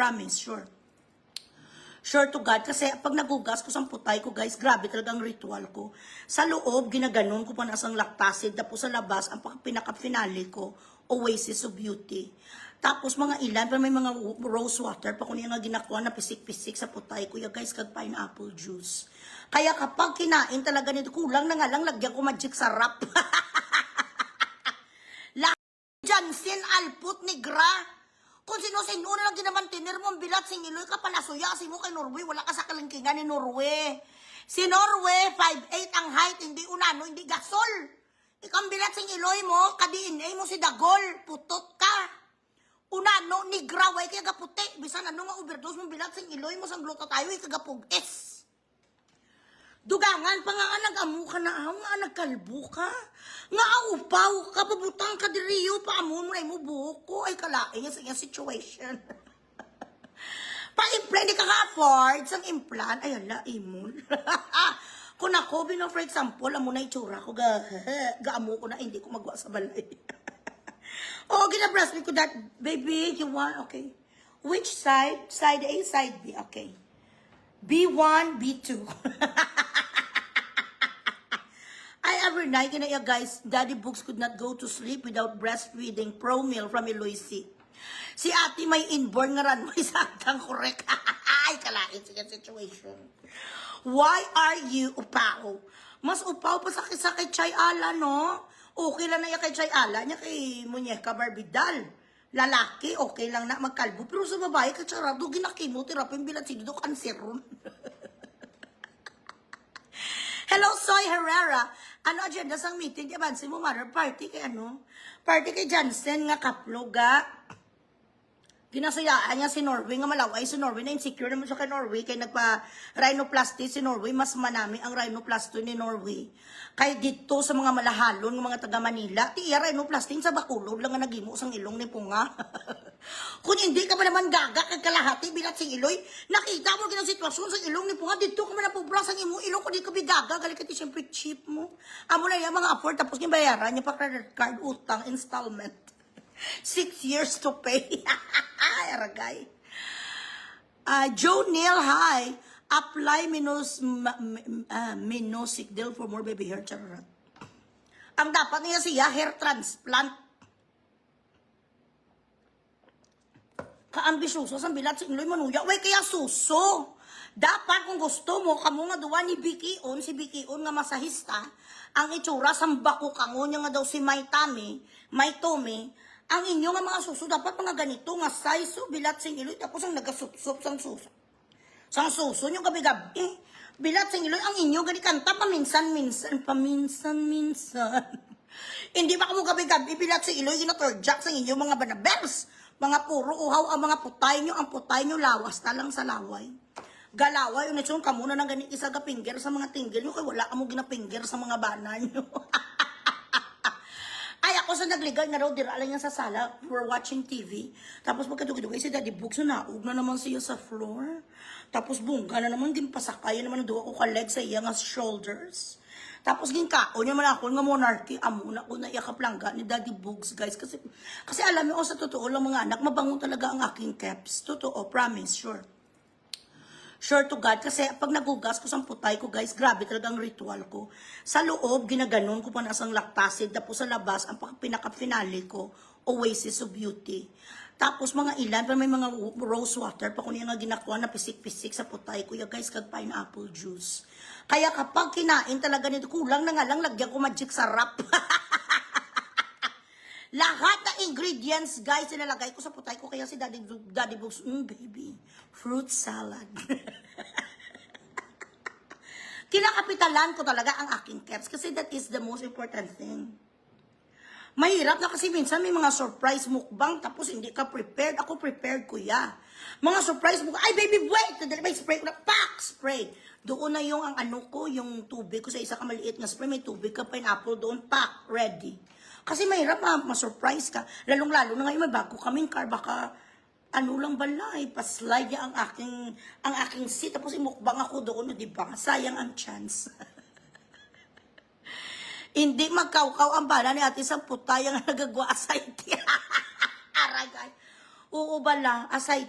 Promise, sure. Sure to God. Kasi pag nagugas ko sa putay ko, guys, grabe talagang ritual ko. Sa loob, ginaganon ko pa nasang lactacid. Tapos sa labas, ang pinaka-finale ko, Oasis of Beauty. Tapos mga ilan, pero may mga rose water, pa kunin nga ginakuha na pisik-pisik sa putay ko. Ya guys, kag pineapple juice. Kaya kapag kinain talaga nito, kulang na nga lang, lagyan ko magic sarap. Jansen Alput Negra. Kung sino-sino na lang ginamantinir mo, ang bilat, singiloy ka pa, nasuyasi mo kay Norway, wala ka sa kalingkingan ni Norway. Si Norway, 5'8 ang height, hindi unano, hindi gasol. Ikaw bilat, singiloy mo, ka-DNA mo si Dagol, putot ka. Unano, nigra, way kaya gaputi. Bisan ano nga overdose mo, bilat, singiloy mo, sang gluto tayo, ikagapug-es. Dugangan pa nga nag-amu ka na aw, nga nagkalbo ka. Nga upaw ka, pabutang ka diriyo, paamon mo na mo buhok ko. Ay kalain niya sa iyang situation. Pa-implant, hindi ka ka-afford sang implant. Ay ala, imol. Kung ako, for example, amo na itsura ko, gaamo ko na, hindi ko magwa sa balay. Oh, ginabras me ko that, baby, you want, okay. Which side? Side A, side B, okay. B1, B2. Every night, guys, Daddy Books could not go to sleep without breastfeeding Pro Meal from Eloise. Si ate may inborn nga runway sa atang correct. Ay, kalain siya situation. Why are you upaw? Mas upaw pa sa kay Chay Ala, no? Okay lang na yan kay Chay Ala, niya kay Muñeca Barbidal. Lalaki, okay lang na magkalbo. Pero sa babae, katsarado, ginakimotherapy, bilang sinido, kanseron. Hello, Soy Herrera. Ano agenda sang meeting? Di ba, mo mother party kay ano? Party kay Jansen nga kaploga. Ginasayaan niya si Norway nga malaway. Si Norway na insecure naman siya kay Norway. Kay nagpa-rhinoplasty si Norway. Mas manami ang rhinoplasty ni Norway. Kaya dito sa mga malahalon, ng mga taga Manila, tiya rhinoplasty sa Bacolod lang nga nagimo sang ilong ni Punga. Kung hindi ka ba naman gaga kag kalahati bilat sing iloy, nakita mo ginang sitwasyon sa ilong ni Punga, dito ka man napubra sang imo ilong ko di ka bigaga, gali ka ti syempre cheap mo. Amo na yung mga afford tapos yung bayaran niya pa credit card, utang, installment. 6 years to pay. Ay, aragay. Joe Neil, hi. Apply minoxidil for more baby hair. Charot. Ang dapat niya siya, hair transplant. Kaambisyoso sa bilat sa inloy manuya. Way kaya suso. Dapat kung gusto mo, kamo nga duwa ni Bikion, si Bikion nga masahista, ang itsura sa bako kango niya nga daw si Maitami, ang inyo nga mga suso, dapat mga ganito nga size, so bilat sing iloy, tapos ang nagasup-sup sang suso. Sang suso nyo gabi-gabi, bilat sing iloy, ang inyo gani kanta paminsan-minsan. Hindi ba kamo gabi-gabi, bilat sing iloy, ginatorjak sang inyo mga banabers, mga puro uhaw, ang mga putay nyo lawas talang sa laway. Galaway, unitsun ka muna ng ganit isa gapinger sa mga tinggil nyo, kaya wala ka mo ginapinger sa mga bana nyo. Ay, ako sa nagligal nga raw, dira lang yan sa sala for watching TV. Tapos pagkadugay-dugay si Daddy Books, na naug na naman siya sa floor. Tapos bungga na naman, ginpasakay naman, duwa ko ka-leg sa iya nga shoulders. Tapos ginkaon niya man ako nga monarchy, amuna ko na iyakaplangga ni Daddy Books, guys. Kasi alam mo, sa totoo lang mga anak, mabango talaga ang aking caps. Totoo, promise, sure. Sure to God, kasi pag nagugas ko sa putay ko, guys, grabe talagang ritual ko. Sa loob, ginaganon ko pa nasang lactacid. Tapos sa labas, ang pinaka-finale ko, Oasis of Beauty. Tapos mga ilan, pero may mga rose water, pa kunin nga ginakuha na pisik-pisik sa putay ko, ya guys, kag pineapple juice. Kaya kapag kinain talaga nito, kulang na nga lang, lagyan ko magic sarap. Lahat ng ingredients, guys, nilalagay ko sa putay ko. Kaya si Daddy Books, baby, fruit salad. Kinakapitalan ko talaga ang aking caps kasi that is the most important thing. Mahirap na kasi minsan may mga surprise mukbang tapos hindi ka prepared. Ako prepared, kuya. Mga surprise mukbang, ay baby, wait! May spray ko na, pak! Spray. Doon na yung ang ano ko, yung tubig ko sa isa kamaliit na spray. May tubig ka, pineapple doon, pak! Ready. Kasi mahirap ma-surprise ka. Lalong-lalo na ngayon may bago kaming car. Baka ano lang balay, pa-slide niya ang aking seat. Tapos imukbang ako doon, di ba? Sayang ang chance. Hindi magkaukaw ang bala ni ate sa putay ang nagagwa asay. Aragay. Oo bala, asay.